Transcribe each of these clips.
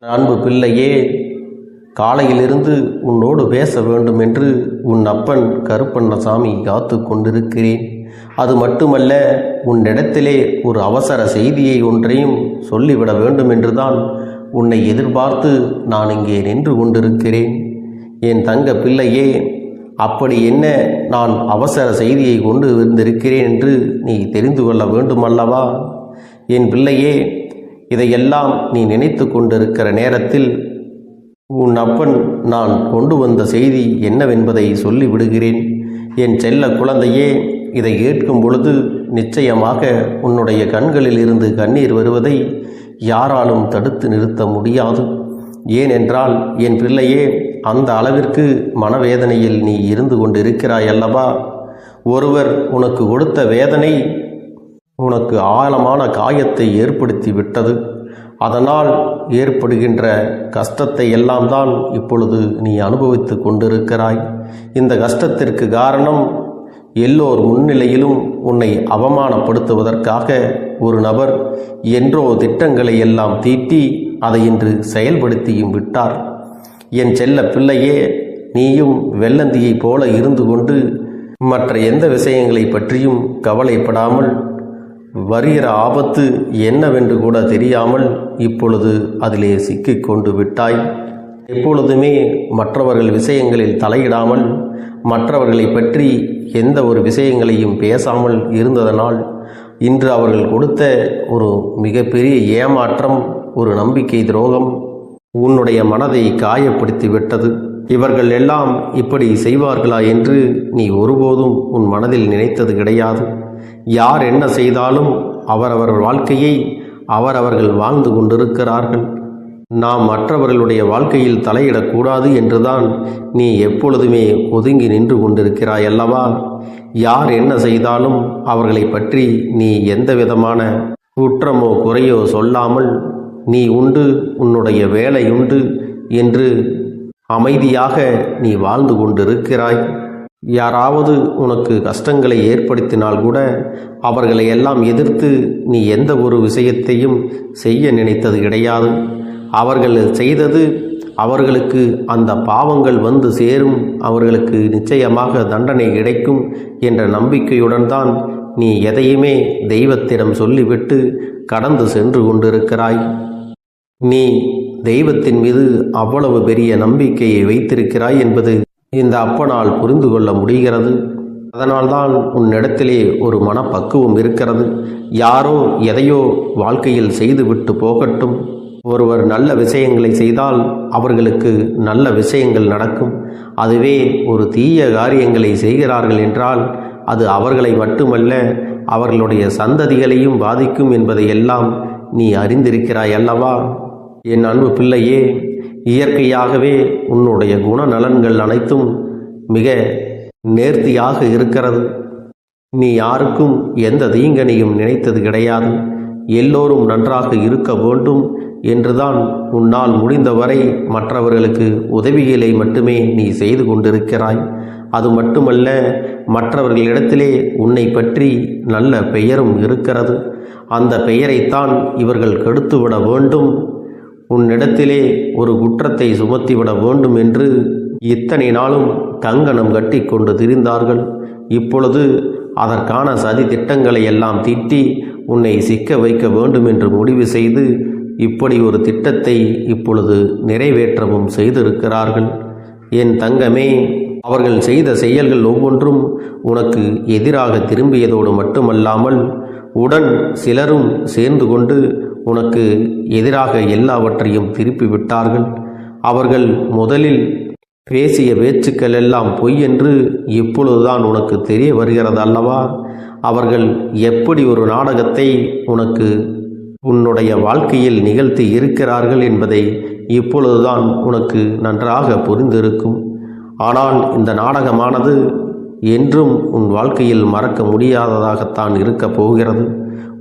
அன்பு பிள்ளையே, காலையிலிருந்து உன்னோடு பேச வேண்டும் என்று உன் அப்பன் கருப்பண்ணசாமி காத்து கொண்டிருக்கிறேன். அது மட்டுமல்ல, உன்னிடத்திலே ஒரு அவசர செய்தியை ஒன்றையும் சொல்லிவிட வேண்டும் என்றுதான் உன்னை எதிர்பார்த்து நான் இங்கே நின்று கொண்டிருக்கிறேன். என் தங்க பிள்ளையே, அப்படி என்ன நான் அவசர செய்தியை கொண்டு வந்திருக்கிறேன் என்று நீ தெரிந்து கொள்ள வேண்டுமல்லவா? என் பிள்ளையே, இதையெல்லாம் நீ நினைத்து கொண்டிருக்கிற நேரத்தில் உன் அப்பன் நான் கொண்டு வந்த செய்தி என்னவென்பதை சொல்லிவிடுகிறேன். என் செல்ல குழந்தையே, இதை கேட்கும் பொழுது நிச்சயமாக உன்னுடைய கண்களில் இருந்து கண்ணீர் வருவதை யாராலும் தடுத்து நிறுத்த முடியாது. ஏனென்றால் என் பிள்ளையே, அந்த அளவிற்கு மனவேதனையில் நீ இருந்து கொண்டிருக்கிறாய் அல்லவா? ஒருவர் உனக்கு கொடுத்த வேதனை உனக்கு ஆழமான காயத்தை ஏற்படுத்தி விட்டது. அதனால் ஏற்படுகின்ற கஷ்டத்தை எல்லாம் தான் இப்பொழுது நீ அனுபவித்து கொண்டிருக்கிறாய். இந்த கஷ்டத்திற்கு காரணம் எல்லோர் முன்னிலையிலும் உன்னை அவமானப்படுத்துவதற்காக ஒரு நபர் என்றோ திட்டங்களை எல்லாம் தீட்டி அதை இன்று செயல்படுத்தியும் விட்டார். என் செல்ல பிள்ளையே, நீயும் வெள்ளந்தியைப் போல இருந்து கொண்டு மற்ற எந்த விஷயங்களை பற்றியும் கவலைப்படாமல் வருகிற ஆபத்து என்னவென்று கூட தெரியாமல் இப்பொழுது அதிலே சிக்கிக் கொண்டு விட்டாய். எப்பொழுதுமே மற்றவர்கள் விஷயங்களில் தலையிடாமல் மற்றவர்களை பற்றி எந்த ஒரு விஷயங்களையும் பேசாமல் இருந்ததனால் இன்று அவர்கள் கொடுத்த ஒரு மிகப்பெரிய ஏமாற்றம், ஒரு நம்பிக்கை துரோகம் உன்னுடைய மனதை காயப்படுத்தி விட்டது. இவர்கள் எல்லாம் இப்படி செய்வார்களா என்று நீ ஒருபோதும் உன் மனதில் நினைத்தது கிடையாது. யார் என்ன செய்தாலும் அவரவர் வாழ்க்கையை அவரவர்கள் வாழ்ந்து கொண்டிருக்கிறார்கள். நாம் மற்றவர்களுடைய வாழ்க்கையில் தலையிடக்கூடாது என்றுதான் நீ எப்பொழுதுமே ஒதுங்கி நின்று கொண்டிருக்கிறாய் அல்லவா? யார் என்ன செய்தாலும் அவர்களை பற்றி நீ எந்த விதமான குற்றமோ குறையோ சொல்லாமல் நீ உண்டு, உன்னுடைய வேலை உண்டு என்று அமைதியாக நீ வாழ்ந்து கொண்டிருக்கிறாய். யாராவது உனக்கு கஷ்டங்களை ஏற்படுத்தினால் கூட அவர்களை எல்லாம் எதிர்த்து நீ எந்த ஒரு விஷயத்தையும் செய்ய நினைத்தது கிடையாது. அவர்கள் செய்தது அவர்களுக்கு அந்த பாவங்கள் வந்து சேரும், அவர்களுக்கு நிச்சயமாக தண்டனை கிடைக்கும் என்ற நம்பிக்கையுடன் தான் நீ எதையுமே தெய்வத்திடம் சொல்லிவிட்டு கடந்து சென்று கொண்டிருக்கிறாய். நீ தெய்வத்தின் மீது அவ்வளவு பெரிய நம்பிக்கையை வைத்திருக்கிறாய் என்பது இந்த அப்பனால் புரிந்து கொள்ள முடிகிறது. அதனால்தான் உன்னிடத்திலே ஒரு மனப்பக்குவம் இருக்கிறது. யாரோ எதையோ வாழ்க்கையில் செய்துவிட்டு போகட்டும். ஒருவர் நல்ல விஷயங்களை செய்தால் அவர்களுக்கு நல்ல விஷயங்கள் நடக்கும். அதுவே ஒரு தீய காரியங்களை செய்கிறார்கள் என்றால் அது அவர்களை மட்டுமல்ல, அவர்களுடைய சந்ததிகளையும் பாதிக்கும் என்பதை எல்லாம் நீ அறிந்திருக்கிறாய் அல்லவா? என் அன்பு பிள்ளையே, இயற்கையாகவே உன்னுடைய குணநலன்கள் அனைத்தும் மிக நேர்த்தியாக இருக்கிறது. நீ யாருக்கும் எந்த தீங்கனையும் நினைத்தது கிடையாது. எல்லோரும் நன்றாக இருக்க வேண்டும் என்றுதான் உன்னால் முடிந்தவரை மற்றவர்களுக்கு உதவிகளை மட்டுமே நீ செய்து கொண்டிருக்கிறாய். அது மட்டுமல்ல, மற்றவர்களிடத்திலே உன்னை பற்றி நல்ல பெயரும் இருக்கிறது. அந்த பெயரைத்தான் இவர்கள் கெடுத்துவிட வேண்டும், உன்னிடத்திலே ஒரு குற்றத்தை சுமத்திவிட வேண்டும் என்று இத்தனை நாளும் கங்கணம் கட்டி கொண்டு திரிந்தார்கள். இப்பொழுது அதற்கான சதி திட்டங்களை எல்லாம் தீட்டி உன்னை சிக்க வைக்க வேண்டும் என்று முடிவு செய்து இப்படி ஒரு திட்டத்தை இப்பொழுது நிறைவேற்றவும் செய்திருக்கிறார்கள். என் தங்கமே, அவர்கள் செய்த செயல்கள் ஒவ்வொன்றும் உனக்கு எதிராக திரும்பியதோடு மட்டுமல்லாமல் உடன் சிலரும் சேர்ந்து கொண்டு உனக்கு எதிராக எல்லாவற்றையும் திருப்பி விட்டார்கள். அவர்கள் முதலில் பேசிய பேச்சுக்கள் எல்லாம் பொய் என்று இப்பொழுதுதான் உனக்கு தெரிய வருகிறது அல்லவா? அவர்கள் எப்படி ஒரு நாடகத்தை உனக்கு உன்னுடைய வாழ்க்கையில் நிகழ்த்தி இருக்கிறார்கள் என்பதை இப்பொழுதுதான் உனக்கு நன்றாக புரிந்திருக்கும். ஆனால் இந்த நாடகமானது என்றும் உன் வாழ்க்கையில் மறக்க முடியாததாகத்தான் இருக்கப் போகிறது.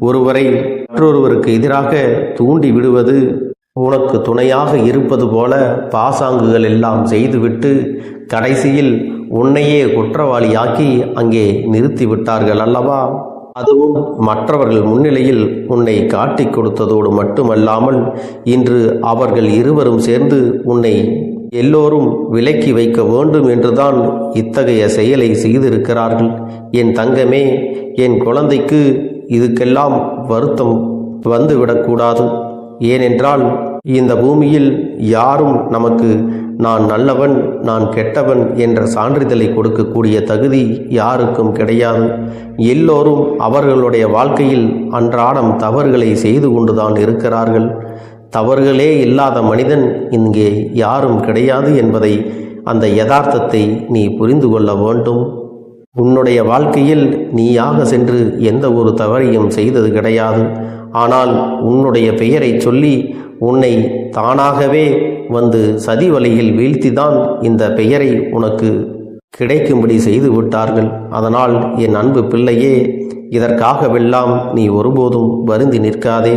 ஒருவரை மற்றொருவருக்கு எதிராக தூண்டி விடுவது, உனக்கு துணையாக இருப்பது போல பாசாங்குகள் எல்லாம் செய்துவிட்டு கடைசியில் உன்னையே குற்றவாளியாக்கி அங்கே நிறுத்தி விட்டார்கள் அல்லவா? அதுவும் மற்றவர்கள் முன்னிலையில் உன்னை காட்டிக் கொடுத்ததோடு மட்டுமல்லாமல் இன்று அவர்கள் இருவரும் சேர்ந்து உன்னை எல்லோரும் விலக்கி வைக்க வேண்டும் என்றுதான் இத்தகைய செயலை செய்திருக்கிறார்கள். என் தங்கமே, என் குழந்தைக்கு இதுக்கெல்லாம் வருத்தம் வந்துவிடக்கூடாது. ஏனென்றால் இந்த பூமியில் யாரும் நமக்கு நான் நல்லவன் நான் கெட்டவன் என்ற சான்றிதழை கொடுக்கக்கூடிய தகுதி யாருக்கும் கிடையாது. எல்லோரும் அவர்களுடைய வாழ்க்கையில் அன்றாடம் தவறுகளை செய்து கொண்டுதான் இருக்கிறார்கள். தவறுகளே இல்லாத மனிதன் இங்கே யாரும் கிடையாது என்பதை, அந்த யதார்த்தத்தை நீ புரிந்து கொள்ள வேண்டும். உன்னுடைய வாழ்க்கையில் நீயாக சென்று எந்த ஒரு தவறையும் செய்தது கிடையாது. ஆனால் உன்னுடைய பெயரை சொல்லி உன்னை தானாகவே வந்து சதி வலையில் வீழ்த்திதான் இந்த பெயரை உனக்கு கிடைக்கும்படி செய்து விட்டார்கள். அதனால் என் அன்பு பிள்ளையே, இதற்காகவெல்லாம் நீ ஒருபோதும் வருந்தி நிற்காதே.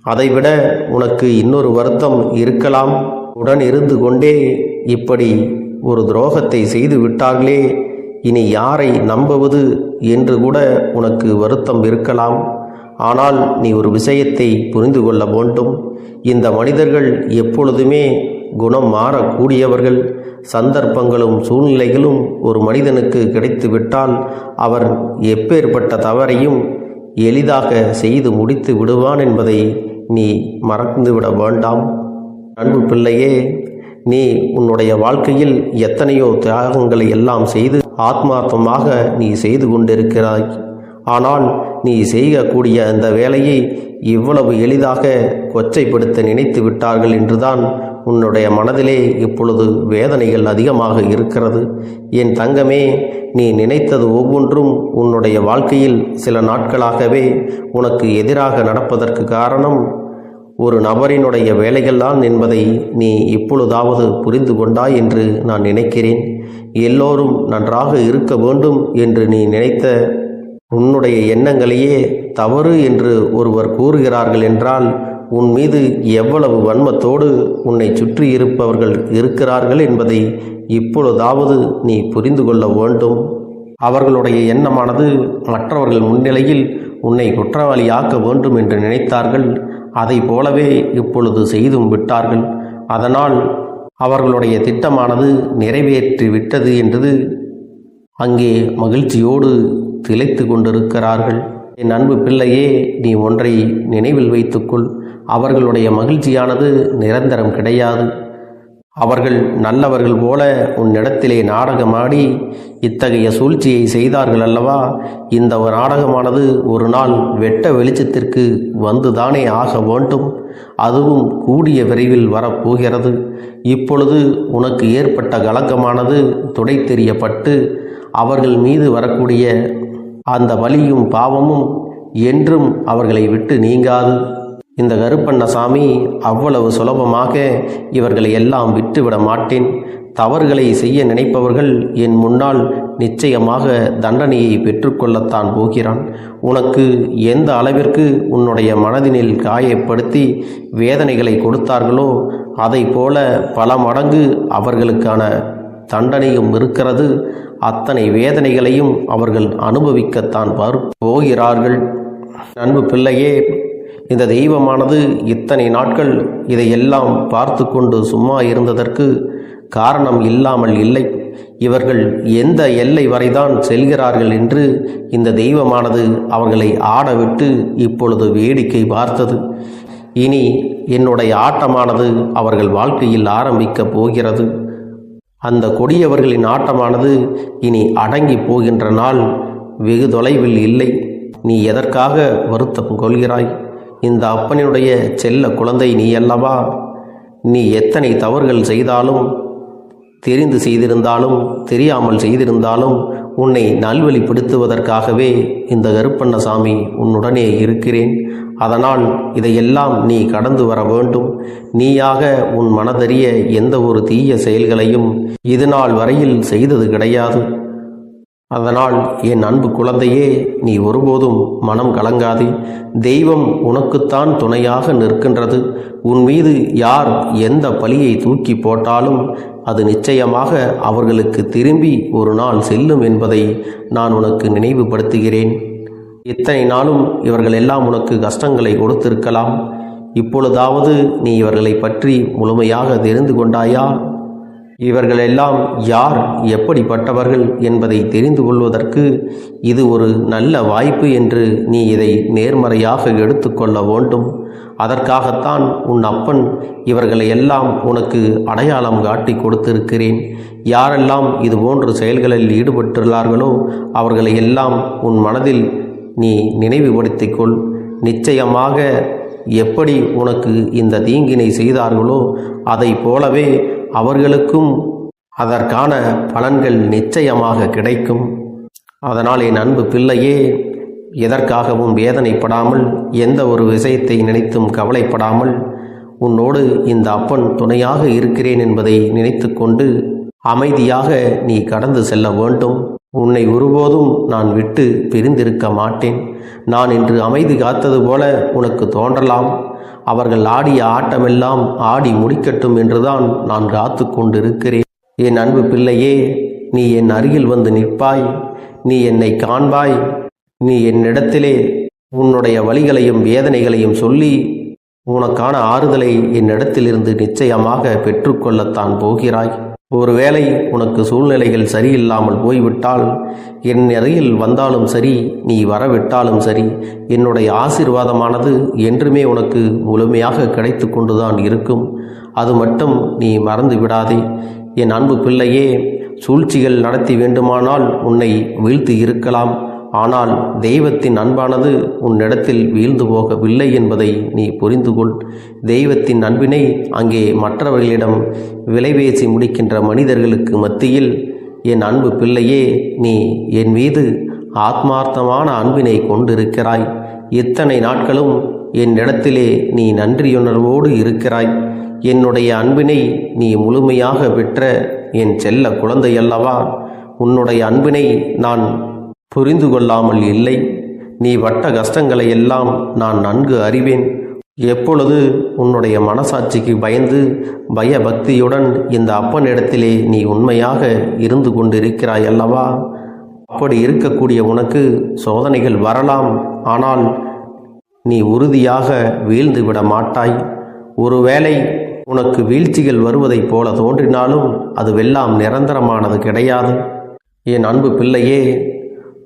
அதைவிட உனக்கு இன்னொரு வருத்தம் இருக்கலாம். உடன் இருந்து கொண்டே இப்படி ஒரு துரோகத்தை செய்து விட்டார்களே, இனி யாரை நம்புவது என்று கூட உனக்கு வருத்தம் இருக்கலாம். ஆனால் நீ ஒரு விஷயத்தை புரிந்து கொள்ள வேண்டும். இந்த மனிதர்கள் எப்பொழுதுமே குணம் மாறக்கூடியவர்கள். சந்தர்ப்பங்களும் சூழ்நிலைகளும் ஒரு மனிதனுக்கு கிடைத்துவிட்டால் அவர் எப்பேற்பட்ட தவறையும் எளிதாக செய்து முடித்து விடுவான் என்பதை நீ மறந்துவிட வேண்டாம். அன்பு பிள்ளையே, நீ உன்னுடைய வாழ்க்கையில் எத்தனையோ தியாகங்களை எல்லாம் செய்து ஆத்மார்த்தமாக நீ செய்து கொண்டிருக்கிறாய். ஆனால் நீ செய்யக்கூடிய அந்த வேலையை இவ்வளவு எளிதாக கொச்சைப்படுத்த நினைத்து விட்டார்கள் என்றுதான் உன்னுடைய மனதிலே இப்பொழுது வேதனைகள் அதிகமாக இருக்கிறது. என் தங்கமே, நீ நினைத்தது ஒவ்வொன்றும் உன்னுடைய வாழ்க்கையில் சில நாட்களாகவே உனக்கு எதிராக நடப்பதற்கு காரணம் ஒரு நபரினுடைய வேலைகள்தான் என்பதை நீ இப்பொழுதாவது புரிந்து கொண்டாய் என்று நான் நினைக்கிறேன். எல்லோரும் நன்றாக இருக்க வேண்டும் என்று நீ நினைத்த உன்னுடைய எண்ணங்களையே தவறு என்று ஒருவர் கூறுகிறார்கள் என்றால் உன் மீது எவ்வளவு வன்மத்தோடு உன்னை சுற்றி இருப்பவர்கள் இருக்கிறார்கள் என்பதை இப்பொழுதாவது நீ புரிந்து கொள்ள வேண்டும். அவர்களுடைய எண்ணமானது மற்றவர்கள் முன்னிலையில் உன்னை குற்றவாளியாக்க வேண்டும் என்று நினைத்தார்கள். அதை போலவே இப்பொழுது செய்தும் விட்டார்கள். அதனால் அவர்களுடைய திட்டமானது நிறைவேற்றி விட்டது என்றது அங்கே மகிழ்ச்சியோடு திளைத்து கொண்டிருக்கிறார்கள். என் அன்பு பிள்ளையே, நீ ஒன்றை நினைவில் வைத்துக்கொள். அவர்களுடைய மகிழ்ச்சியானது நிரந்தரம் கிடையாது. அவர்கள் நல்லவர்கள் போல உன்னிடத்திலே நாடகமாடி இத்தகைய சூழ்ச்சியை செய்தார்கள் அல்லவா? இந்த ஒரு நாடகமானது ஒரு நாள் வெட்ட வெளிச்சத்திற்கு வந்துதானே ஆக வேண்டும். அதுவும் கூடிய விரைவில் வரப்போகிறது. இப்பொழுது உனக்கு ஏற்பட்ட கலக்கமானது துடை தெரியப்பட்டு அவர்கள் மீது வரக்கூடிய அந்த வலியும் பாவமும் என்றும் அவர்களை விட்டு நீங்காது. இந்த கருப்பண்ணசாமி அவ்வளவு சுலபமாக இவர்களை எல்லாம் விட்டுவிட மாட்டேன். தவறுகளை செய்ய நினைப்பவர்கள் என் முன்னால் நிச்சயமாக தண்டனையை பெற்றுக்கொள்ளத்தான் போகிறான். உனக்கு எந்த அளவிற்கு உன்னுடைய மனதினில் காயப்படுத்தி வேதனைகளை கொடுத்தார்களோ அதை போல பல மடங்கு அவர்களுக்கான தண்டனையும் இருக்கிறது. அத்தனை வேதனைகளையும் அவர்கள் அனுபவிக்கத்தான் போகிறார்கள். அன்பு பிள்ளையே, இந்த தெய்வமானது இத்தனை நாட்கள் இதையெல்லாம் பார்த்து கொண்டு சும்மா இருந்ததற்கு காரணம் இல்லாமல் இல்லை. இவர்கள் எந்த எல்லை வரைதான் செல்கிறார்கள் என்று இந்த தெய்வமானது அவர்களை ஆடவிட்டு இப்பொழுது வேடிக்கை பார்த்தது. இனி என்னுடைய ஆட்டமானது அவர்கள் வாழ்க்கையில் ஆரம்பிக்கப் போகிறது. அந்த கொடியவர்களின் ஆட்டமானது இனி அடங்கி போகின்ற நாள் வெகு தொலைவில் இல்லை. நீ எதற்காக வருத்தம் கொள்கிறாய்? இந்த அப்பனினுடைய செல்ல குழந்தை நீ அல்லவா? நீ எத்தனை தவறுகள் செய்தாலும், தெரிந்து செய்திருந்தாலும் தெரியாமல் செய்திருந்தாலும் உன்னை நல்வழிப்படுத்துவதற்காகவே இந்த கருப்பண்ணசாமி உன்னுடனே இருக்கிறேன். அதனால் இதையெல்லாம் நீ கடந்து வர வேண்டும். நீயாக உன் மனதறிய எந்த ஒரு தீய செயல்களையும் இது நாள் வரையில் செய்தது கிடையாது. அதனால் என் அன்பு குழந்தையே, நீ ஒருபோதும் மனம் கலங்காதே. தெய்வம் உனக்குத்தான் துணையாக நிற்கின்றது. உன் மீது யார் எந்த பழியை தூக்கி போட்டாலும் அது நிச்சயமாக அவர்களுக்கு திரும்பி ஒரு நாள் செல்லும் என்பதை நான் உனக்கு நினைவுபடுத்துகிறேன். இத்தனை நாளும் இவர்கள் எல்லாம் உனக்கு கஷ்டங்களை கொடுத்திருக்கலாம். இப்பொழுதாவது நீ இவர்களை பற்றி முழுமையாக தெரிந்து கொண்டாயா? இவர்களெல்லாம் யார், எப்படிப்பட்டவர்கள் என்பதை தெரிந்து கொள்வதற்கு இது ஒரு நல்ல வாய்ப்பு என்று நீ இதை நேர்மறையாக எடுத்துக்கொள்ள வேண்டும். அதற்காகத்தான் உன் அப்பன் இவர்களை எல்லாம் உனக்கு அடையாளம் காட்டி கொடுத்திருக்கிறேன். யாரெல்லாம் இதுபோன்ற செயல்களில் ஈடுபட்டுள்ளார்களோ அவர்களை எல்லாம் உன் மனதில் நீ நினைவுபடுத்திக்கொள். நிச்சயமாக எப்படி உனக்கு இந்த தீங்கினை செய்தார்களோ அதை போலவே அவர்களுக்கும் அதற்கான பலன்கள் நிச்சயமாக கிடைக்கும். அதனால் என் அன்பு பிள்ளையே, எதற்காகவும் வேதனைப்படாமல், எந்த ஒரு விஷயத்தை நினைத்தும் கவலைப்படாமல், உன்னோடு இந்த அப்பன் துணையாக இருக்கிறேன் என்பதை நினைத்து கொண்டு அமைதியாக நீ கடந்து செல்ல வேண்டும். உன்னை ஒருபோதும் நான் விட்டு பிரிந்திருக்க மாட்டேன். நான் இன்று அமைதி காத்தது போல உனக்கு தோன்றலாம். அவர்கள் ஆடிய ஆட்டமெல்லாம் ஆடி முடிக்கட்டும் என்றுதான் நான் காத்து கொண்டிருக்கிறேன். என் அன்பு பிள்ளையே, நீ என் அருகில் வந்து நிற்பாய். நீ என்னை காண்பாய். நீ என்னிடத்திலே உன்னுடைய வலிகளையும் வேதனைகளையும் சொல்லி உனக்கான ஆறுதலை என்னிடத்திலிருந்து நிச்சயமாக பெற்றுக்கொள்ளத்தான் போகிறாய். ஒருவேளை உனக்கு சூழ்நிலைகள் சரியில்லாமல் போய்விட்டால், என் அருகில் வந்தாலும் சரி, நீ வரவிட்டாலும் சரி, என்னுடைய ஆசீர்வாதமானது என்றுமே உனக்கு முழுமையாக கிடைத்து கொண்டுதான் இருக்கும். அது மட்டும் நீ மறந்து விடாதே. என் அன்பு பிள்ளையே, சூழ்ச்சிகள் நடத்தி வேண்டுமானால் உன்னை வீழ்த்தி இருக்கலாம். ஆனால் தெய்வத்தின் அன்பானது உன்னிடத்தில் வீழ்ந்து போகவில்லை என்பதை நீ புரிந்து கொள். தெய்வத்தின் அன்பினை அங்கே மற்றவர்களிடம் விலைபேசி முடிக்கின்ற மனிதர்களுக்கு மத்தியில் என் அன்பு பிள்ளையே, நீ என் மீது ஆத்மார்த்தமான அன்பினை கொண்டிருக்கிறாய். இத்தனை நாட்களும் என்னிடத்திலே நீ நன்றியுணர்வோடு இருக்கிறாய். என்னுடைய அன்பினை நீ முழுமையாக பெற்ற என் செல்ல குழந்தையல்லவா. உன்னுடைய அன்பினை நான் புரிந்து கொள்ளாமல் இல்லை. நீ பட்ட கஷ்டங்களை எல்லாம் நான் நன்கு அறிவேன். எப்பொழுது உன்னுடைய மனசாட்சிக்கு பயந்து பயபக்தியுடன் இந்த அப்பனிடத்திலே நீ உண்மையாக இருந்து கொண்டிருக்கிறாய் அல்லவா? அப்படி இருக்கக்கூடிய உனக்கு சோதனைகள் வரலாம். ஆனால் நீ உறுதியாக வீழ்ந்து விட மாட்டாய். ஒருவேளை உனக்கு வீழ்ச்சிகள் வருவதைப் போல தோன்றினாலும் அதுவெல்லாம் நிரந்தரமானது கிடையாது. என் அன்பு பிள்ளையே,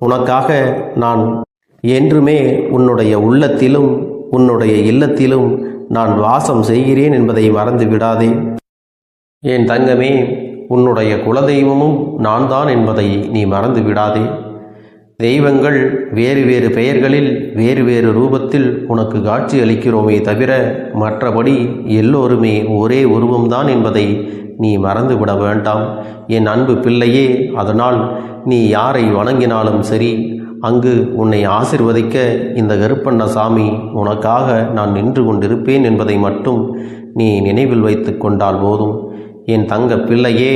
உனக்காக நான் என்றுமே உன்னுடைய உள்ளத்திலும் உன்னுடைய இல்லத்திலும் நான் வாசம் செய்கிறேன் என்பதை மறந்து விடாதே. என் தங்கமே, உன்னுடைய குலதெய்வமும் நான் தான் என்பதை நீ மறந்து விடாதே. தெய்வங்கள் வேறு வேறு பெயர்களில் வேறு வேறு ரூபத்தில் உனக்கு காட்சி அளிக்கிறோமே தவிர மற்றபடி எல்லோருமே ஒரே உருவம்தான் என்பதை நீ மறந்துவிட வேண்டாம் என் அன்பு பிள்ளையே. அதனால் நீ யாரை வணங்கினாலும் சரி, அங்கு உன்னை ஆசிர்வதிக்க இந்த கருப்பண்ணசாமி உனக்காக நான் நின்று கொண்டிருப்பேன் என்பதை மட்டும் நீ நினைவில் வைத்து கொண்டால் போதும். என் தங்க பிள்ளையே,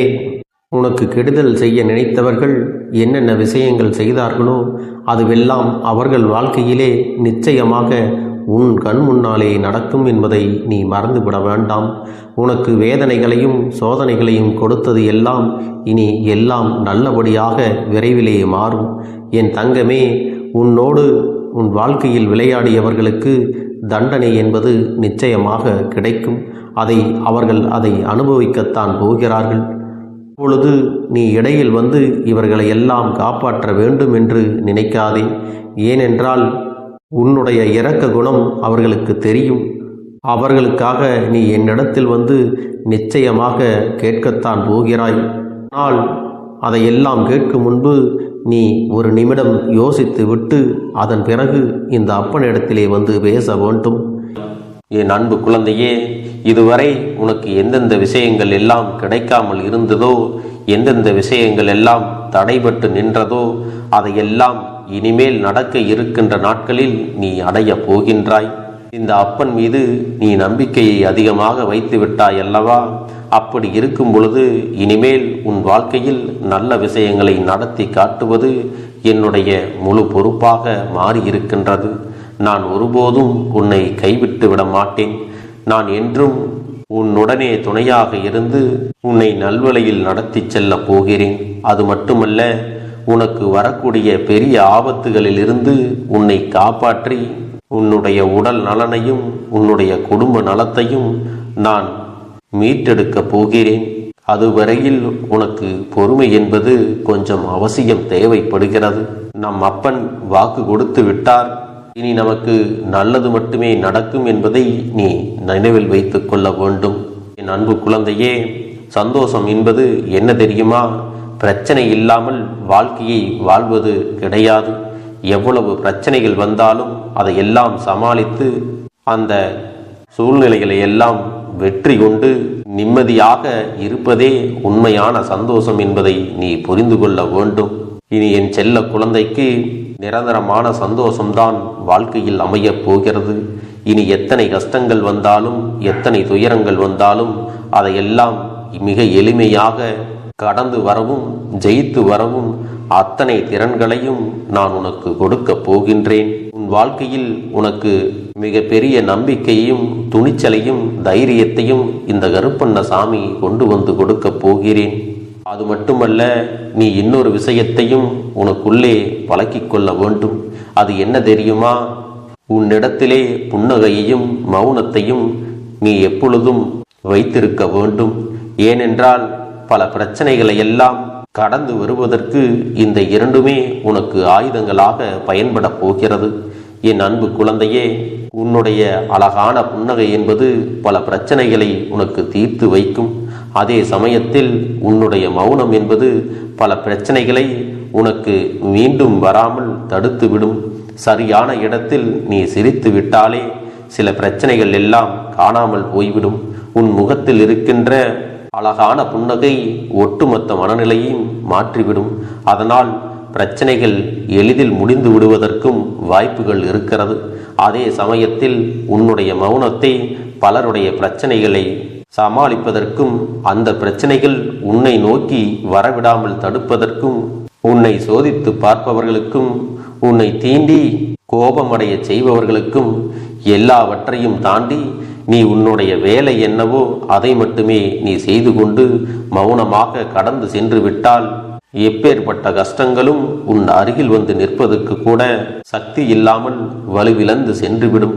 உனக்கு கெடுதல் செய்ய நினைத்தவர்கள் என்னென்ன விஷயங்கள் செய்தார்களோ அதுவெல்லாம் அவர்கள் வாழ்க்கையிலே நிச்சயமாக உன் கண் முன்னாலே நடக்கும் என்பதை நீ மறந்துவிட வேண்டாம். உனக்கு வேதனைகளையும் சோதனைகளையும் கொடுத்தது எல்லாம் இனி எல்லாம் நல்லபடியாக விரைவிலே மாறும். என் தங்கமே, உன்னோடு உன் வாழ்க்கையில் விளையாடியவர்களுக்கு தண்டனை என்பது நிச்சயமாக கிடைக்கும். அவர்கள் அதை அனுபவிக்கத்தான் போகிறார்கள். இப்பொழுது நீ இடையில் வந்து இவர்களை எல்லாம் காப்பாற்ற வேண்டும் என்று நினைக்காதே. ஏனென்றால் உன்னுடைய இரக்க குணம் அவர்களுக்கு தெரியும். அவர்களுக்காக நீ என்னிடத்தில் வந்து நிச்சயமாக கேட்கத்தான் போகிறாய். ஆனால் அதையெல்லாம் கேட்கும் முன்பு நீ ஒரு நிமிடம் யோசித்து விட்டு அதன் பிறகு இந்த அப்பனிடத்திலே வந்து பேச வேண்டும். என் அன்பு குழந்தையே, இதுவரை உனக்கு எந்தெந்த விஷயங்கள் எல்லாம் கிடைக்காமல் இருந்ததோ, எந்தெந்த விஷயங்கள் எல்லாம் தடைபட்டு நின்றதோ, அதையெல்லாம் இனிமேல் நடக்க இருக்கின்ற நாட்களில் நீ அடைய போகின்றாய். இந்த அப்பன் மீது நீ நம்பிக்கையை அதிகமாக வைத்து விட்டாய் அல்லவா? அப்படி இருக்கும் பொழுது இனிமேல் உன் வாழ்க்கையில் நல்ல விஷயங்களை நடத்தி காட்டுவது என்னுடைய முழு பொறுப்பாக மாறியிருக்கின்றது. நான் ஒருபோதும் உன்னை கைவிட்டு விட மாட்டேன். நான் என்றும் உன்னுடனே துணையாக இருந்து உன்னை நல்வழியில் நடத்தி செல்ல போகிறேன். அது மட்டுமல்ல, உனக்கு வரக்கூடிய பெரிய ஆபத்துகளிலிருந்து உன்னை காப்பாற்றி உன்னுடைய உடல் நலனையும் உன்னுடைய குடும்ப நலத்தையும் நான் மீட்டெடுக்கப் போகிறேன். அதுவரையில் உனக்கு பொறுமை என்பது கொஞ்சம் அவசியம் தேவைப்படுகிறது. நம் அப்பன் வாக்கு கொடுத்து விட்டார். இனி நமக்கு நல்லது மட்டுமே நடக்கும் என்பதை நீ நினைவில் வைத்துக் கொள்ள வேண்டும். என் அன்பு குழந்தையே, சந்தோஷம் என்பது என்ன தெரியுமா? பிரச்சனை இல்லாமல் வாழ்க்கையை வாழ்வது கிடையாது. எவ்வளவு பிரச்சனைகள் வந்தாலும் அதையெல்லாம் சமாளித்து அந்த சூழ்நிலைகளை எல்லாம் வெற்றி கொண்டு நிம்மதியாக இருப்பதே உண்மையான சந்தோஷம் என்பதை நீ புரிந்து கொள்ள வேண்டும். இனி என் செல்ல குழந்தைக்கு நிரந்தரமான சந்தோஷம்தான் வாழ்க்கையில் அமையப் போகிறது. இனி எத்தனை கஷ்டங்கள் வந்தாலும் எத்தனை துயரங்கள் வந்தாலும் அதையெல்லாம் மிக எளிமையாக கடந்து வரவும் ஜெயித்து வரவும் அத்தனை திறன்களையும் நான் உனக்கு கொடுக்க போகின்றேன். உன் வாழ்க்கையில் உனக்கு மிக பெரிய நம்பிக்கையும் துணிச்சலையும் தைரியத்தையும் இந்த கருப்பண்ணசாமி கொண்டு வந்து கொடுக்க போகிறேன். அது மட்டுமல்ல, நீ இன்னொரு விஷயத்தையும் உனக்குள்ளே பழக்கிக் கொள்ள வேண்டும். அது என்ன தெரியுமா? உன்னிடத்திலே புன்னகையையும் மௌனத்தையும் நீ எப்பொழுதும் வைத்திருக்க வேண்டும். ஏனென்றால் பல பிரச்சனைகளை எல்லாம் கடந்து வருவதற்கு இந்த இரண்டுமே உனக்கு ஆயுதங்களாக பயன்பட போகிறது. என் அன்பு குழந்தையே, உன்னுடைய அழகான புன்னகை என்பது பல பிரச்சனைகளை உனக்கு தீர்த்து வைக்கும். அதே சமயத்தில் உன்னுடைய மௌனம் என்பது பல பிரச்சனைகளை உனக்கு மீண்டும் வராமல் தடுத்துவிடும். சரியான இடத்தில் நீ சிரித்து விட்டாலே சில பிரச்சனைகள் எல்லாம் காணாமல் போய்விடும். உன் முகத்தில் இருக்கின்ற அழகான புன்னகை ஒட்டுமொத்த மனநிலையும் மாற்றிவிடும். அதனால் பிரச்சனைகள் எளிதில் முடிந்து விடுவதற்கும் வாய்ப்புகள் இருக்கிறது. அதே சமயத்தில் உன்னுடைய மௌனத்தை பலருடைய பிரச்சனைகளை சமாளிப்பதற்கும் அந்த பிரச்சனைகள் உன்னை நோக்கி வரவிடாமல் தடுப்பதற்கும் உன்னை சோதித்து பார்ப்பவர்களுக்கும் உன்னை தீண்டி கோபமடைய செய்பவர்களுக்கும் எல்லாவற்றையும் தாண்டி நீ உன்னுடைய வேலை என்னவோ அதை மட்டுமே நீ செய்து கொண்டு மௌனமாக கடந்து சென்று விட்டால் எப்பேற்பட்ட கஷ்டங்களும் உன் அருகில் வந்து நிற்பதற்கு கூட சக்தி இல்லாமல் வலுவிழந்து சென்றுவிடும்.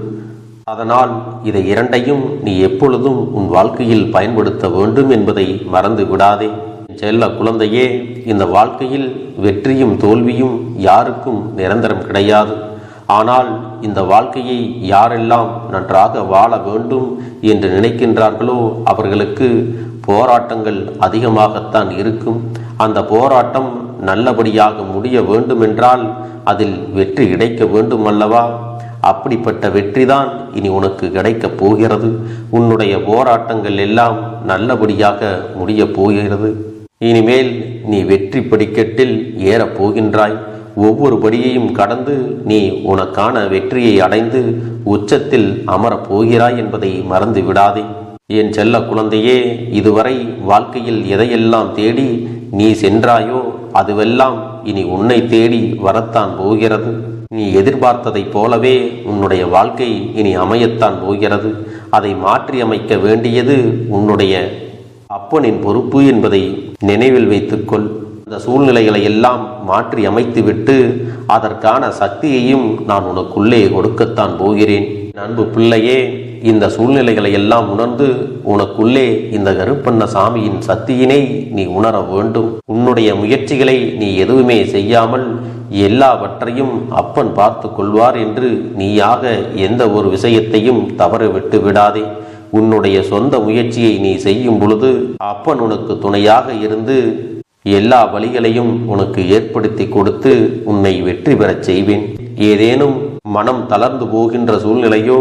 அதனால் இதை இரண்டையும் நீ எப்பொழுதும் உன் வாழ்க்கையில் பயன்படுத்த வேண்டும் என்பதை மறந்து விடாதே. செல்ல குழந்தையே, இந்த வாழ்க்கையில் வெற்றியும் தோல்வியும் யாருக்கும் நிரந்தரம் கிடையாது. ஆனால் இந்த வாழ்க்கையை யாரெல்லாம் நன்றாக வாழ வேண்டும் என்று நினைக்கின்றார்களோ அவர்களுக்கு போராட்டங்கள் அதிகமாகத்தான் இருக்கும். அந்த போராட்டம் நல்லபடியாக முடிய வேண்டுமென்றால் அதில் வெற்றி கிடைக்க வேண்டும் அல்லவா? அப்படிப்பட்ட வெற்றிதான் இனி உனக்கு கிடைக்கப் போகிறது. உன்னுடைய போராட்டங்கள் எல்லாம் நல்லபடியாக முடியப் போகிறது. இனிமேல் நீ வெற்றி படிக்கட்டில் ஏறப் போகின்றாய். ஒவ்வொரு படியையும் கடந்து நீ உனக்கான வெற்றியை அடைந்து உச்சத்தில் அமரப் போகிறாய் என்பதை மறந்து விடாதே. என் செல்ல குழந்தையே, இதுவரை வாழ்க்கையில் எதையெல்லாம் தேடி நீ சென்றாயோ அதுவெல்லாம் இனி உன்னை தேடி வரத்தான் போகிறது. நீ எதிர்பார்த்ததைப் போலவே உன்னுடைய வாழ்க்கை இனி அமையத்தான் போகிறது. அதை மாற்றி அமைக்க வேண்டியது உன்னுடைய அப்பனின் பொறுப்பு என்பதை நினைவில் வைத்துக்கொள். இந்த சூழ்நிலைகளை எல்லாம் மாற்றி அமைத்துவிட்டு அதற்கான சக்தியையும் நான் உனக்குள்ளே கொடுக்கத்தான் போகிறேன். அன்பு பிள்ளையே, இந்த சூழ்நிலைகளை எல்லாம் உணர்ந்து உனக்குள்ளே இந்த கருப்பண்ணசாமியின் சக்தியினை நீ உணர வேண்டும். உன்னுடைய முயற்சிகளை நீ எதுவுமே செய்யாமல் எல்லாவற்றையும் அப்பன் பார்த்து கொள்வார் என்று நீயாக எந்த ஒரு விஷயத்தையும் தவற விட்டு விடாதே. உன்னுடைய சொந்த முயற்சியை நீ செய்யும் பொழுது அப்பன் உனக்கு துணையாக இருந்து எல்லா வழிகளையும் உனக்கு ஏற்படுத்தி கொடுத்து உன்னை வெற்றி பெறச் செய்வேன். ஏதேனும் மனம் தளர்ந்து போகின்ற சூழ்நிலையோ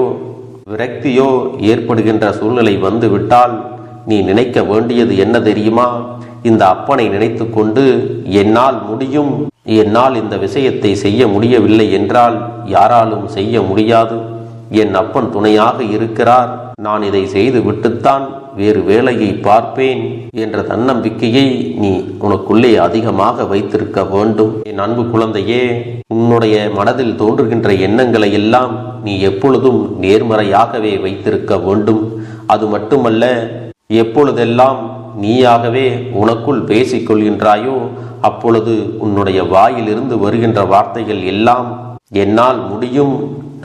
விரக்தியோ ஏற்படுகின்ற சூழ்நிலை வந்து விட்டால் நீ நினைக்க வேண்டியது என்ன தெரியுமா? இந்த அப்பனை நினைத்து கொண்டு என்னால் முடியும், என்னால் இந்த விஷயத்தை செய்ய முடியவில்லை என்றால் யாராலும் செய்ய முடியாது, என் அப்பன் துணையாக இருக்கிறார், நான் இதை செய்து விட்டுத்தான் வேறு வேலையை பார்ப்பேன் என்ற தன்னம்பிக்கையை நீ உனக்குள்ளே அதிகமாக வைத்திருக்க வேண்டும். என் அன்பு குழந்தையே, உன்னுடைய மனதில் தோன்றுகின்ற எண்ணங்களை எல்லாம் நீ எப்பொழுதும் நேர்மறையாகவே வைத்திருக்க வேண்டும். அது மட்டுமல்ல, எப்பொழுதெல்லாம் நீயாகவே உனக்குள் பேசிக்கொள்கின்றாயோ அப்பொழுது உன்னுடைய வாயிலிருந்து வருகின்ற வார்த்தைகள் எல்லாம் என்னால் முடியும்,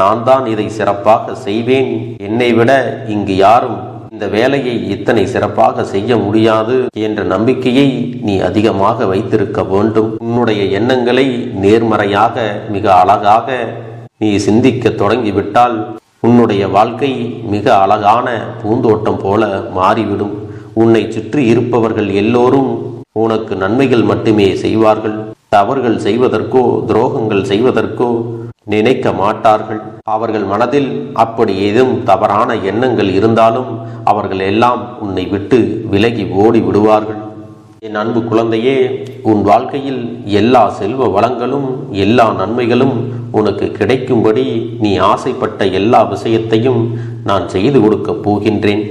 நான் தான் இதை சிறப்பாக செய்வேன், என்னை விட இங்கு யாரும் இந்த வேலையை இத்தனை சிறப்பாக செய்ய முடியாது என்ற நம்பிக்கையை நீ அதிகமாக வைத்திருக்க வேண்டும். உன்னுடைய எண்ணங்களை நேர்மறையாக மிக அழகாக நீ சிந்திக்க தொடங்கிவிட்டால் உன்னுடைய வாழ்க்கை மிக அழகான பூந்தோட்டம் போல மாறிவிடும். உன்னை சுற்றி இருப்பவர்கள் எல்லோரும் உனக்கு நன்மைகள் மட்டுமே செய்வார்கள். தவறுகள் செய்வதற்கோ துரோகங்கள் செய்வதற்கோ நினைக்க மாட்டார்கள். அவர்கள் மனதில் அப்படி ஏதும் தவறான எண்ணங்கள் இருந்தாலும் அவர்கள் எல்லாம் உன்னை விட்டு விலகி ஓடி விடுவார்கள். என் அன்பு குழந்தையே, உன் வாழ்க்கையில் எல்லா செல்வ வளங்களும் எல்லா நன்மைகளும் உனக்கு கிடைக்கும்படி நீ ஆசைப்பட்ட எல்லா விஷயத்தையும் நான் செய்து கொடுக்கப் போகின்றேன்.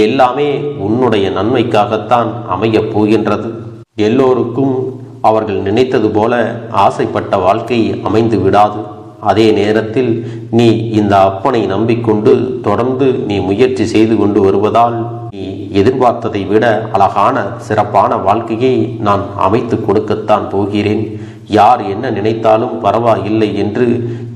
எல்லாமே உன்னுடைய நன்மைக்காகத்தான் அமையப் போகின்றது. எல்லோருக்கும் அவர்கள் நினைத்தது போல ஆசைப்பட்ட வாழ்க்கை அமைந்து விடாது. அதே நேரத்தில் நீ இந்த அப்பனை நம்பிக்கொண்டு தொடர்ந்து நீ முயற்சி செய்து கொண்டு வருவதால் நீ எதிர்பார்த்ததை விட அழகான சிறப்பான வாழ்க்கையை நான் அமைத்து கொடுக்கத்தான் போகிறேன். யார் என்ன நினைத்தாலும் பரவாயில்லை என்று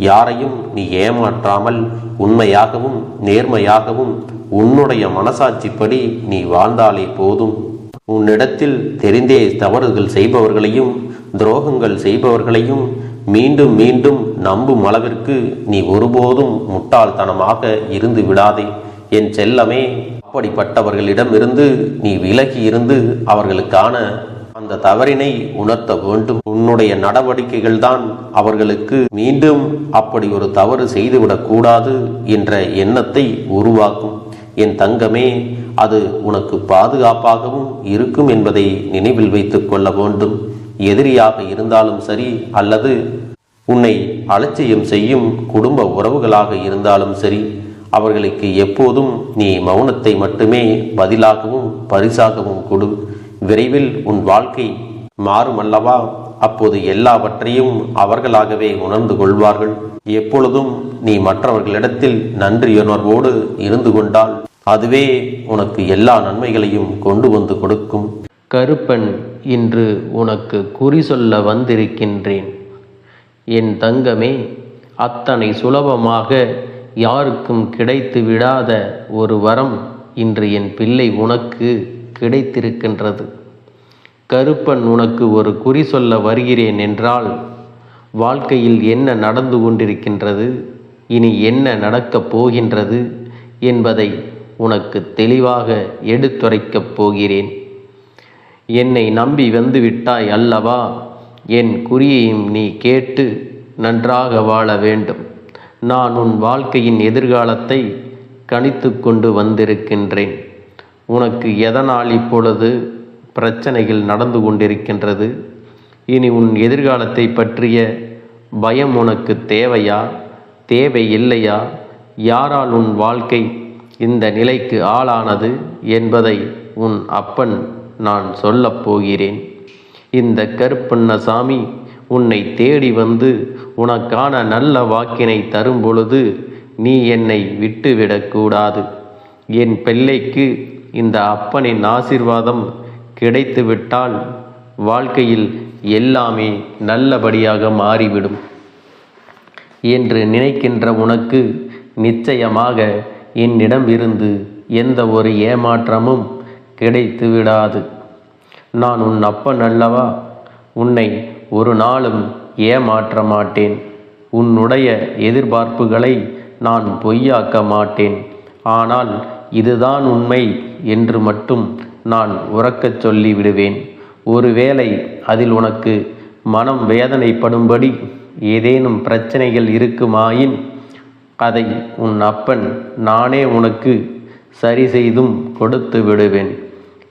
யாரையும் நீ ஏமாற்றாமல் உண்மையாகவும் நேர்மையாகவும் உன்னுடைய மனசாட்சிப்படி நீ வாழ்ந்தாலே போதும். உன்னிடத்தில் தெரிந்தே தவறுகள் செய்பவர்களையும் துரோகங்கள் செய்பவர்களையும் மீண்டும் மீண்டும் நம்பும் அளவிற்கு நீ ஒருபோதும் முட்டாள்தனமாக இருந்து விடாதே என் செல்லமே. அப்படிப்பட்டவர்களிடமிருந்து நீ விலகி இருந்து அவர்களுக்கான அந்த தவறினை உணர்த்த வேண்டும். உன்னுடைய நடவடிக்கைகள் தான் அவர்களுக்கு மீண்டும் அப்படி ஒரு தவறு செய்துவிடக் கூடாது என்ற எண்ணத்தை உருவாக்கும். என் தங்கமே, அது உனக்கு பாதுகாப்பாகவும் இருக்கும் என்பதை நினைவில் வைத்துக் கொள்ள வேண்டும். எதிரியாக இருந்தாலும் சரி அல்லது உன்னை அலட்சியம் செய்யும் குடும்ப உறவுகளாக இருந்தாலும் சரி, அவர்களுக்கு எப்போதும் நீ மௌனத்தை மட்டுமே பதிலாகவும் பரிசாகவும் கொடு. விரைவில் உன் வாழ்க்கை மாறும் அல்லவா? அப்போது எல்லாவற்றையும் அவர்களாகவே உணர்ந்து கொள்வார்கள். எப்பொழுதும் நீ மற்றவர்களிடத்தில் நன்றியுணர்வோடு இருந்து கொண்டால் அதுவே உனக்கு எல்லா நன்மைகளையும் கொண்டு வந்து கொடுக்கும். கருப்பன் இன்று உனக்கு குறி சொல்ல வந்திருக்கின்றேன். என் தங்கமே, அத்தனை சுலபமாக யாருக்கும் கிடைத்து விடாத ஒரு வரம் இன்று என் பிள்ளை உனக்கு கிடைத்திருக்கின்றது. கருப்பன் உனக்கு ஒரு குறி சொல்ல வருகிறேன் என்றால் வாழ்க்கையில் என்ன நடந்து கொண்டிருக்கின்றது, இனி என்ன நடக்கப் போகின்றது என்பதை உனக்கு தெளிவாக எடுத்துரைக்கப் போகிறேன். என்னை நம்பி வந்து விட்டாய் அல்லவா? என் குறியையும் நீ கேட்டு நன்றாக வாழ வேண்டும். நான் உன் வாழ்க்கையின் எதிர்காலத்தை கணித்து கொண்டு வந்திருக்கின்றேன். உனக்கு எதனால் இப்பொழுது பிரச்சனைகள் நடந்து கொண்டிருக்கின்றது? இனி உன் எதிர்காலத்தை பற்றிய பயம் உனக்கு தேவையா, தேவை இல்லையா? யாரால் உன் வாழ்க்கை இந்த நிலைக்கு ஆளானது என்பதை உன் அப்பன் நான் சொல்லப் போகிறேன். இந்த கருப்பண்ணசாமி உன்னை தேடி வந்து உனக்கான நல்ல வாக்கினை தரும் பொழுது நீ என்னை விட்டுவிடக்கூடாது. என் பிள்ளைக்கு இந்த அப்பனின் ஆசீர்வாதம் கிடைத்துவிட்டால் வாழ்க்கையில் எல்லாமே நல்லபடியாக மாறிவிடும் என்று நினைக்கின்ற உனக்கு நிச்சயமாக என்னிடம் இருந்து எந்த ஒரு ஏமாற்றமும் கிடைத்து விடாது. நான் உன் அப்பன் அல்லவா? உன்னை ஒரு நாளும் ஏமாற்ற மாட்டேன். உன்னுடைய எதிர்பார்ப்புகளை நான் பொய்யாக்க மாட்டேன். ஆனால் இதுதான் உண்மை என்று மட்டும் நான் உரக்கச் சொல்லி விடுவேன். ஒருவேளை அதில் உனக்கு மனம் வேதனைப்படும்படி ஏதேனும் பிரச்சனைகள் இருக்குமாயின் அதை உன் அப்பன் நானே உனக்கு சரி செய்தும் கொடுத்து விடுவேன்.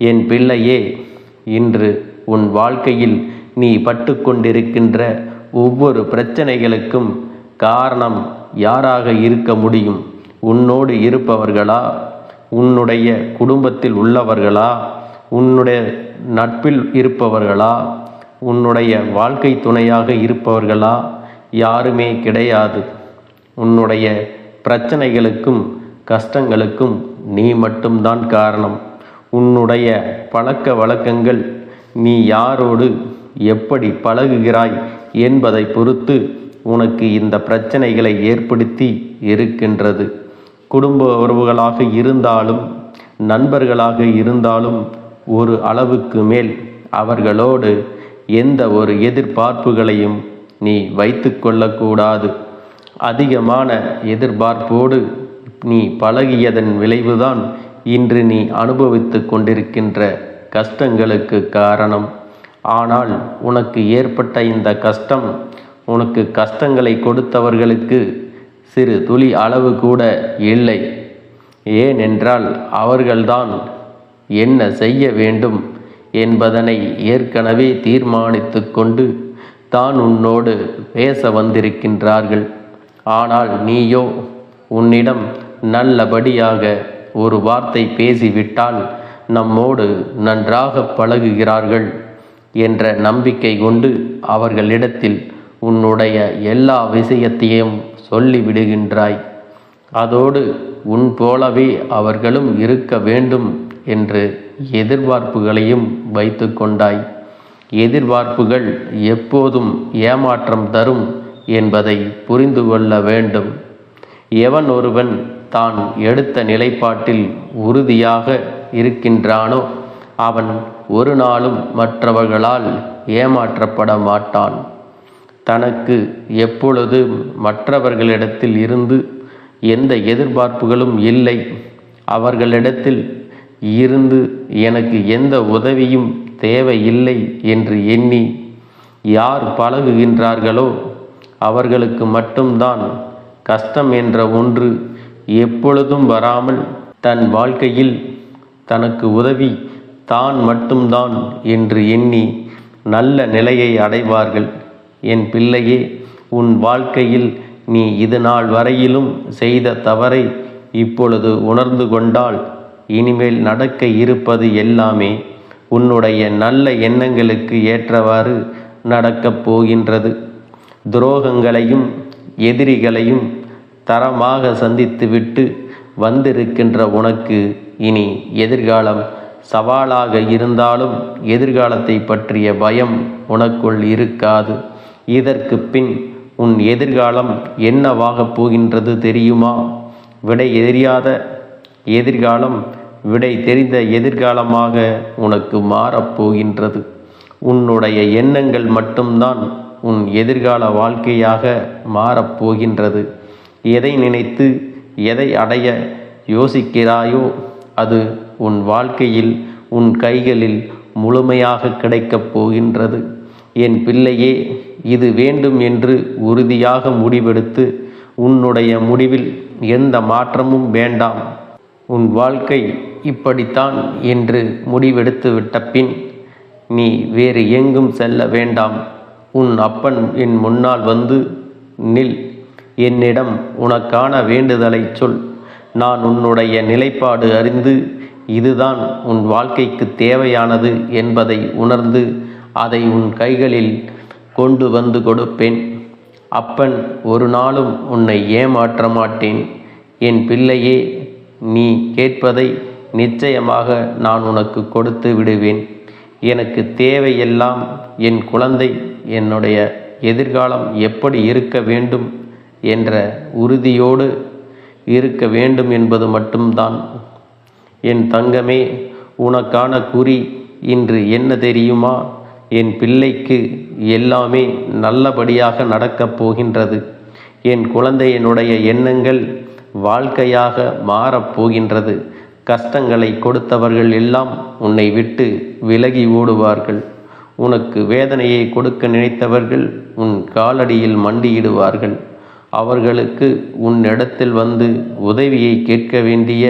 என் பிள்ளையே, இன்று உன் வாழ்க்கையில் நீ பட்டு கொண்டிருக்கின்ற ஒவ்வொரு பிரச்சனைகளுக்கும் காரணம் யாராக இருக்க முடியும்? உன்னோடு இருப்பவர்களா? உன்னுடைய குடும்பத்தில் உள்ளவர்களா? உன்னுடைய நட்பில் இருப்பவர்களா? உன்னுடைய வாழ்க்கை துணையாக இருப்பவர்களா? யாருமே கிடையாது. உன்னுடைய பிரச்சனைகளுக்கும் கஷ்டங்களுக்கும் நீ மட்டும்தான் காரணம். உன்னுடைய பழக்க வழக்கங்கள், நீ யாரோடு எப்படி பழகுகிறாய் என்பதை பொறுத்து உனக்கு இந்த பிரச்சனைகளை ஏற்படுத்தி இருக்கின்றது. குடும்ப உறவுகளாக இருந்தாலும் நண்பர்களாக இருந்தாலும் ஒரு அளவுக்கு மேல் அவர்களோடு எந்த ஒரு எதிர்பார்ப்புகளையும் நீ வைத்து கொள்ளக்கூடாது. அதிகமான எதிர்பார்ப்போடு நீ பழகியதன் விளைவுதான் இன்று நீ அனுபவித்து கொண்டிருக்கின்ற கஷ்டங்களுக்கு காரணம். ஆனால் உனக்கு ஏற்பட்ட இந்த கஷ்டம் உனக்கு கஷ்டங்களை கொடுத்தவர்களுக்கு சிறு துளி அளவு கூட இல்லை. ஏனென்றால் அவர்கள்தான் என்ன செய்ய வேண்டும் என்பதனை ஏற்கனவே தீர்மானித்து கொண்டு தான் உன்னோடு பேச வந்திருக்கின்றார்கள். ஆனால் நீயோ உன்னிடம் நல்லபடியாக ஒரு வார்த்தை பேசிவிட்டால் நம்மோடு நன்றாக பழகுகிறார்கள் என்ற நம்பிக்கை கொண்டு அவர்களிடத்தில் உன்னுடைய எல்லா விஷயத்தையும் சொல்லிவிடுகின்றாய். அதோடு உன் போலவே அவர்களும் இருக்க வேண்டும் என்று எதிர்பார்ப்புகளையும் வைத்து கொண்டாய். எதிர்பார்ப்புகள் எப்போதும் ஏமாற்றம் தரும் என்பதை புரிந்து கொள்ள வேண்டும். எவன் ஒருவன் தான் எடுத்த நிலைப்பாட்டில் உறுதியாக இருக்கின்றானோ அவன் ஒரு நாளும் மற்றவர்களால் ஏமாற்றப்பட மாட்டான். தனக்கு எப்பொழுதும் மற்றவர்களிடத்தில் இருந்து எந்த எதிர்பார்ப்புகளும் இல்லை, அவர்களிடத்தில் இருந்து எனக்கு எந்த உதவியும் தேவையில்லை என்று எண்ணி யார் பழகுகின்றார்களோ அவர்களுக்கு மட்டும்தான் கஷ்டம் என்ற ஒன்று எப்பொழுதும் வராமல் தன் வாழ்க்கையில் தனக்கு உதவி தான் மட்டும்தான் என்று எண்ணி நல்ல நிலையை அடைவார்கள். என் பிள்ளையே, உன் வாழ்க்கையில் நீ இது நாள் வரையிலும் செய்த தவறை இப்பொழுது உணர்ந்து கொண்டால் இனிமேல் நடக்க இருப்பது எல்லாமே உன்னுடைய நல்ல எண்ணங்களுக்கு ஏற்றவாறு நடக்கப் போகின்றது. துரோகங்களையும் எதிரிகளையும் தரமாக சந்தித்துவிட்டு வந்திருக்கின்ற உனக்கு இனி எதிர்காலம் சவாலாக இருந்தாலும் எதிர்காலத்தை பற்றிய பயம் உனக்குள் இருக்காது. இதற்கு பின் உன் எதிர்காலம் என்னவாகப் போகின்றது தெரியுமா? விடை தெரியாத எதிர்காலம் விடை தெரிந்த எதிர்காலமாக உனக்கு மாறப்போகின்றது. உன்னுடைய எண்ணங்கள் மட்டும்தான் உன் எதிர்கால வாழ்க்கையாக மாறப்போகின்றது. எதை நினைத்து எதை அடைய யோசிக்கிறாயோ அது உன் வாழ்க்கையில் உன் கைகளில் முழுமையாக கிடைக்கப் போகின்றது. என் பிள்ளையே, இது வேண்டும் என்று உறுதியாக முடிவெடுத்து உன்னுடைய முடிவில் எந்த மாற்றமும் வேண்டாம். உன் வாழ்க்கை இப்படித்தான் என்று முடிவெடுத்து விட்ட பின் நீ வேறு எங்கும் செல்ல வேண்டாம். உன் அப்பன் என் முன்னால் வந்து நில். என்னிடம் உனக்கான வேண்டுதலை சொல். நான் உன்னுடைய நிலைப்பாடு அறிந்து இதுதான் உன் வாழ்க்கைக்கு தேவையானது என்பதை உணர்ந்து அதை உன் கைகளில் கொண்டு வந்து கொடுப்பேன். அப்பன் ஒரு நாளும் உன்னை ஏமாற்ற மாட்டேன். என் பிள்ளையே, நீ கேட்பதை நிச்சயமாக நான் உனக்கு கொடுத்து விடுவேன். எனக்கு தேவையெல்லாம் என் குழந்தை என்னுடைய எதிர்காலம் எப்படி இருக்க வேண்டும் என்ற உறுதியோடு இருக்க வேண்டும் என்பது மட்டும்தான். என் தங்கமே, உனக்கான குறி இன்று என்ன தெரியுமா? என் பிள்ளைக்கு எல்லாமே நல்லபடியாக நடக்கப் போகின்றது. என் குழந்தையினுடைய எண்ணங்கள் வாழ்க்கையாக மாறப்போகின்றது. கஷ்டங்களை கொடுத்தவர்கள் எல்லாம் உன்னை விட்டு விலகி ஓடுவார்கள். உனக்கு வேதனையை கொடுக்க நினைத்தவர்கள் உன் காலடியில் மண்டியிடுவார்கள். அவர்களுக்கு உன்னிடத்தில் வந்து உதவியை கேட்க வேண்டிய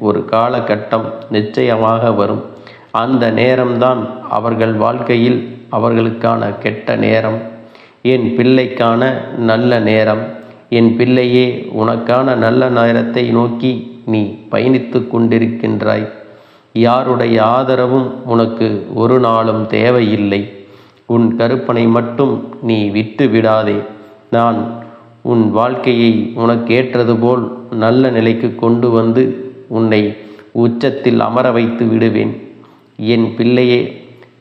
ஒரு காலகட்டம் நிச்சயமாக வரும். அந்த நேரம்தான் அவர்கள் வாழ்க்கையில் அவர்களுக்கான கெட்ட நேரம், என் பிள்ளைக்கான நல்ல நேரம். என் பிள்ளையே, உனக்கான நல்ல நேரத்தை நோக்கி நீ பயணித்து கொண்டிருக்கின்றாய். யாருடைய ஆதரவும் உனக்கு ஒரு நாளும் தேவையில்லை. உன் கற்பனை மட்டும் நீ விட்டு விடாதே. நான் உன் வாழ்க்கையை உனக்கேற்றது போல் நல்ல நிலைக்கு கொண்டு வந்து உன்னை உச்சத்தில் அமர வைத்து விடுவேன். என் பிள்ளையே,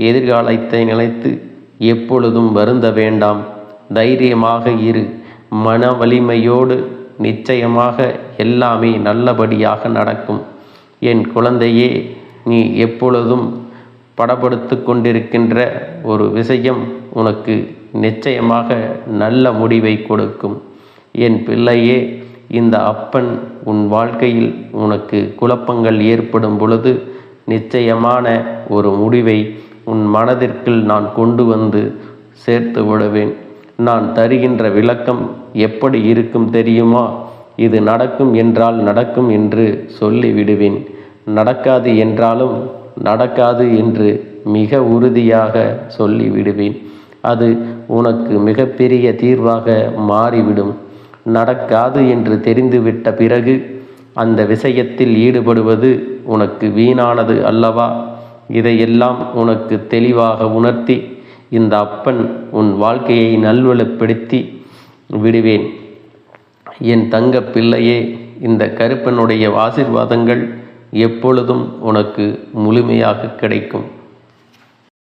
எதிர்காலத்தை நினைத்து எப்பொழுதும் வருந்த வேண்டாம். தைரியமாக இரு. மன வலிமையோடு நிச்சயமாக எல்லாமே நல்லபடியாக நடக்கும். என் குழந்தையே, நீ எப்பொழுதும் படப்படுத்து கொண்டிருக்கின்ற ஒரு விஷயம் உனக்கு நிச்சயமாக நல்ல முடிவை கொடுக்கும். என் பிள்ளையே, இந்த அப்பன் உன் வாழ்க்கையில் உனக்கு குழப்பங்கள் ஏற்படும் பொழுது நிச்சயமான ஒரு முடிவை உன் மனதிற்குள் நான் கொண்டு வந்து சேர்த்து விடுவேன். நான் தருகின்ற விளக்கம் எப்படி இருக்கும் தெரியுமா? இது நடக்கும் என்றால் நடக்கும் என்று சொல்லிவிடுவேன். நடக்காது என்றாலும் நடக்காது என்று மிக உறுதியாக சொல்லிவிடுவேன். அது உனக்கு மிகப்பெரிய தீர்வாக மாறிவிடும். நடக்காது என்று தெரிந்துவிட்ட பிறகு அந்த விஷயத்தில் ஈடுபடுவது உனக்கு வீணானது அல்லவா? இதையெல்லாம் உனக்கு தெளிவாக உணர்த்தி இந்த அப்பன் உன் வாழ்க்கையை நல்வளப்படுத்தி விடுவேன். என் தங்க பிள்ளையே, இந்த கருப்பனுடைய ஆசீர்வாதங்கள் எப்பொழுதும் உனக்கு முழுமையாக கிடைக்கும்.